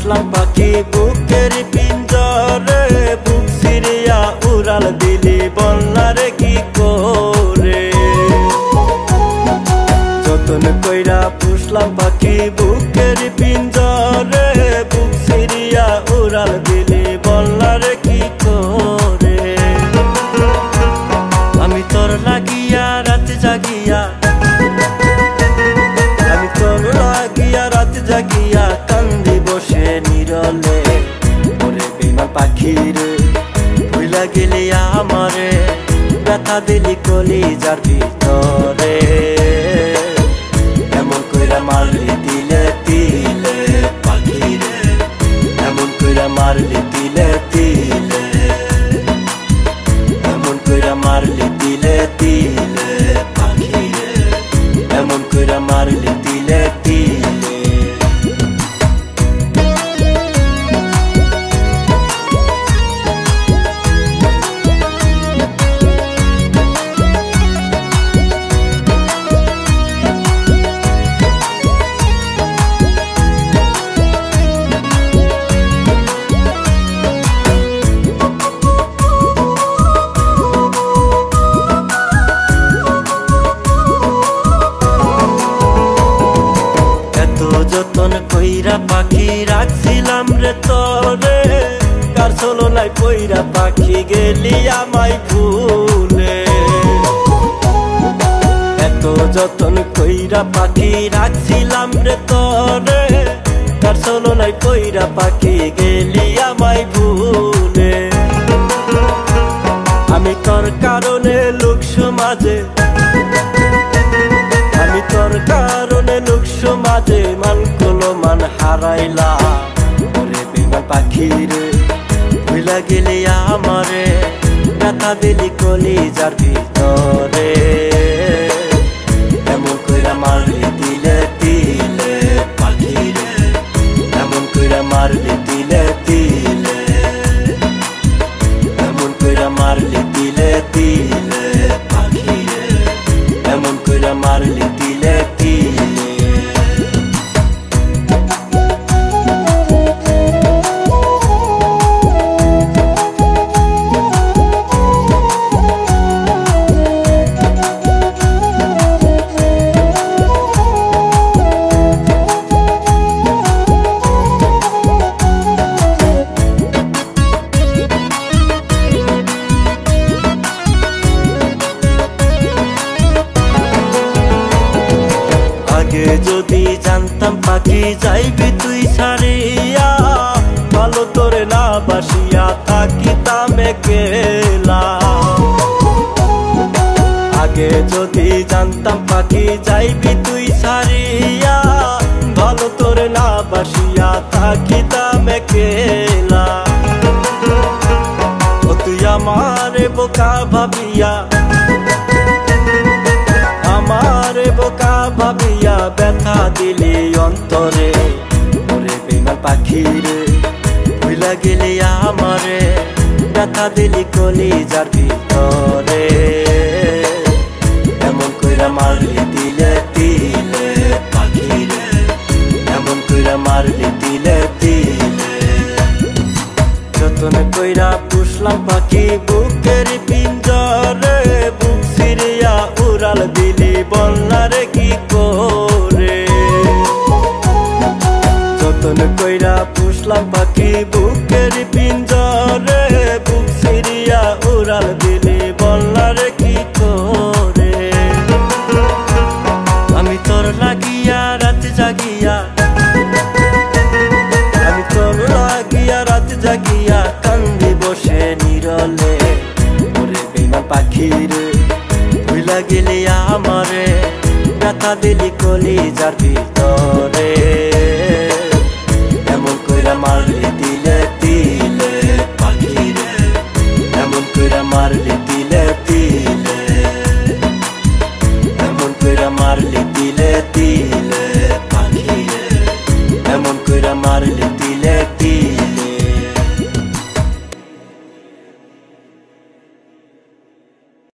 পুষলাম পাখি বুকের পিঞ্জরে, বুক সিরিয়া উড়াল দিলি বলনারে কি করে। যতন কইরা পুষলাম পাখি বুকের পিঞ্জরে, বুক সিরিয়া উড়াল দিলি বলনারে কি করে। আমি তোর লাগিয়া রাত জাগিয়া, আমি তোর লাগিয়া রাত জাগিয়া কান্দি বসে নিরলে। ওরে বেঈমান পাখি রে ভুইলা গেলি আমারে, ব্যথা দিলি কলিজার ভিতরে। এমন কইরা মারলি তিলে তিলে পাখি রে, এমন কইরা মারলি তিলে তিলে, এমন কইরা মারলি তিলে তিলে পাখি রে, এমন কইরা মারলি তিলে তিলে। যতন কইরা পাখি রাখছিলাম রে তোরে, কার ছলনায় কইরা পাখি গেলি আমায় ভুলে। এত যতন কইরা পাখি রাখছিলাম রে তোরে, কার ছলনায় কইরা পাখি গেলি আমায় ভুলে। আমি তোর কারণে লোক সমাজে, আমি তোর কারণে লোক সমাজে মান কলো মান হারাইলাম। ওরে বেঈমান পাখি রে ভুইলা গেলি আমারে, ব্যথা দিলি কলিজার ভিতরে। এমন কইরা মারলি তিলে তিলে পাখি রে, এমন কইরা মারলি তিলে তিলে, এমন কইরা মারলি তিলে তিলে পাখি রে, এমন কইরা মারলি তিলে তিলে। আগে যদি জানতাম পাখি যাইবি তুই ছাড়িয়া, ভালো তোরে না বাসিয়া থাকিতাম একলা। আগে যদি জানতাম পাখি যাইবি তুই ছাড়িয়া, ভালো তোরে না বাসিয়া থাকিতাম একলা। ও তুই আমারে বোকা ভাবিয়া, আমারে বোকা ভাবিয়া ব্যথা দিলি অন্তরে। ওরে বেঈমান পাখি রে ভুইলা গেলি আমারে, ব্যথা দিলি কলিজার ভিতরে। এমন কইরা মারলি তিলে তিলে পাখি রে, এমন কইরা মারলি তিলে তিলে। যতন কইরা পুষলাম পাখি বুকের পিঞ্জরে, বুক সিরিয়া উড়াল দিলি বলনারে কি করে। যতন কইরা পুষলাম পাখি বুকের পিঞ্জরে, বুক সিরিয়া উড়াল দিলি বলনারে কি করে। আমি তোর লাগিয়া রাত জাগিয়া, আমি তোর লাগিয়া রাত জাগিয়া কান্দি বসে নিরলে। ওরে বেঈমান পাখি রে ভুইলা গেলি আমারে, ব্যথা দিলি কলিজার ভিতরে।